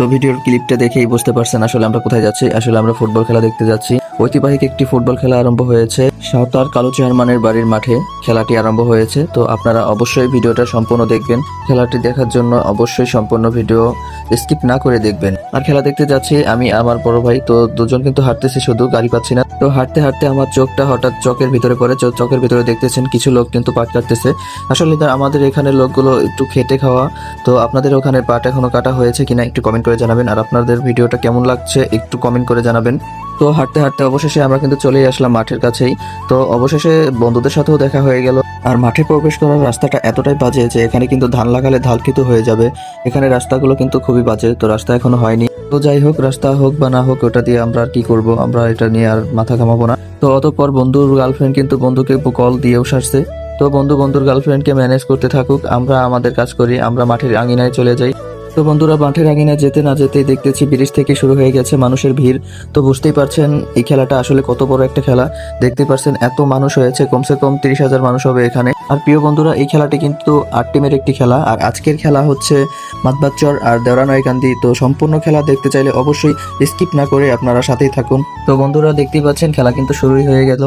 তো ভিডিওর ক্লিপটা দেখেই বুঝতে পারছেন আসলে আমরা কোথায় যাচ্ছি। আসলে আমরা ফুটবল খেলা দেখতে যাচ্ছি। ঐতিহাসিক একটি ফুটবল খেলা আরম্ভ হয়েছে সাঁওতাল কালু চেয়ারম্যানের বাড়ির মাঠে। খেলাটি আরম্ভ হয়েছে, তো আপনারা অবশ্যই ভিডিওটা সম্পূর্ণ দেখবেন। খেলাটি দেখার জন্য অবশ্যই সম্পূর্ণ ভিডিও স্কিপ না করে দেখবেন। আর খেলা দেখতে যাচ্ছি আমি আমার বড় ভাই, তো দুজন কিন্তু হাঁটতেছি, শুধু গাড়ি পাচ্ছি না। তো হাঁটতে হাঁটতে আমার চোখটা হঠাৎ চকের ভিতরে পড়ে। চকের ভিতরে দেখতেছেন কিছু লোক কিন্তু পাট কাটতেছে। আসলে আমাদের এখানে লোকগুলো একটু খেটে খাওয়া। তো আপনাদের ওখানে পাট এখনো কাটা হয়েছে কিনা একটু কমেন্ট করে জানাবেন। আর আপনাদের ভিডিওটা কেমন লাগছে একটু কমেন্ট করে জানাবেন। তো হাঁটতে হাঁটতে অবশেষে আমরা কিন্তু চলেই আসলাম মাঠের কাছেই। তো অবশেষে বন্ধুদের সাথেও দেখা হয়ে গেল। আর মাঠে প্রবেশ করার রাস্তাটা এতটাই বাজে যে এখানে কিন্তু ধান লাগালে ধালকিত হয়ে যাবে। এখানে রাস্তাগুলো কিন্তু খুবই বাজে, তো রাস্তা এখনো হয়নি। তো যাই হোক, রাস্তা হোক বা না হোক, ওটা দিয়ে আমরা আর কি করব, আমরা এটা নিয়ে আর মাথা ঘামাবো না। তো অতঃপর বন্ধুর গার্লফ্রেন্ড কিন্তু বন্ধুকে কল দিয়েও সারছে। তো বন্ধুর গার্লফ্রেন্ডকে ম্যানেজ করতে থাকুক, আমরা আমাদের কাজ করি, আমরা মাঠের আঙিনায় চলে যাই। তো বন্ধুরা, মাঠের আঙিনায় যেতে না যেতেই দেখতেছি ব্রিজ থেকে শুরু হয়ে গেছে মানুষের ভিড়। তো বুঝতেই পারছেন এই খেলাটা আসলে কত বড় একটা খেলা। দেখতে পারছেন এত মানুষ হয়েছে, কমসে কম 30,000 মানুষ হবে এখানে। আর প্রিয় বন্ধুরা, এই খেলাটি কিন্তু 8 টিমের একটি খেলা। আর আজকের খেলা হচ্ছে মাতবাচ্চর আর দেওরানয়কান্দি। তো সম্পূর্ণ খেলা দেখতে চাইলে অবশ্যই স্কিপ না করে আপনারা সাথেই থাকুন। তো বন্ধুরা, দেখতেই পাচ্ছেন খেলা কিন্তু শুরুই হয়ে গেল।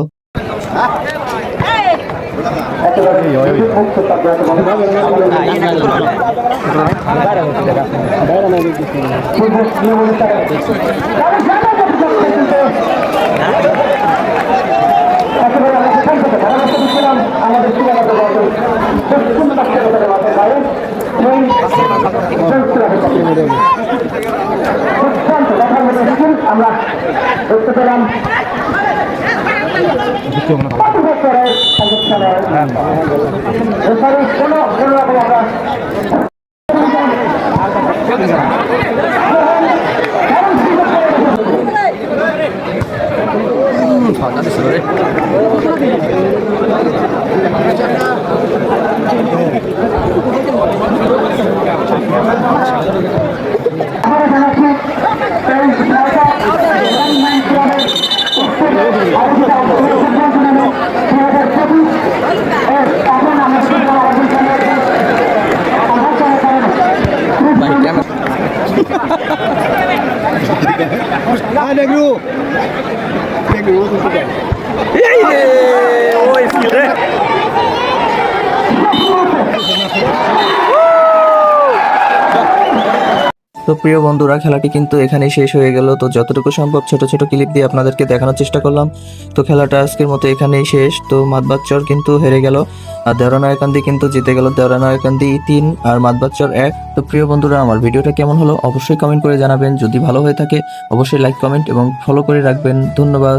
আমরা দেখতে পেলাম তো প্রিয় বন্ধুরা, খেলাটি কিন্তু এখানেই শেষ হয়ে গেল। তো যতটুকু সম্ভব ছোট ছোট ক্লিপ দিয়ে আপনাদেরকে দেখানোর চেষ্টা করলাম। তো খেলাটা আজকের মতো এখানেই শেষ। তো মাতবাচ্চর কিন্তু হেরে গেল আর দেওরানয়কান্দি কিন্তু জিতে গেল। দেওরানয়কান্দি 3 আর মাতবাচ্চর 1। তো প্রিয় বন্ধুরা, আমার ভিডিওটা কেমন হলো অবশ্যই কমেন্ট করে জানাবেন। যদি ভালো হয়ে থাকে অবশ্যই লাইক, কমেন্ট এবং ফলো করে রাখবেন। ধন্যবাদ।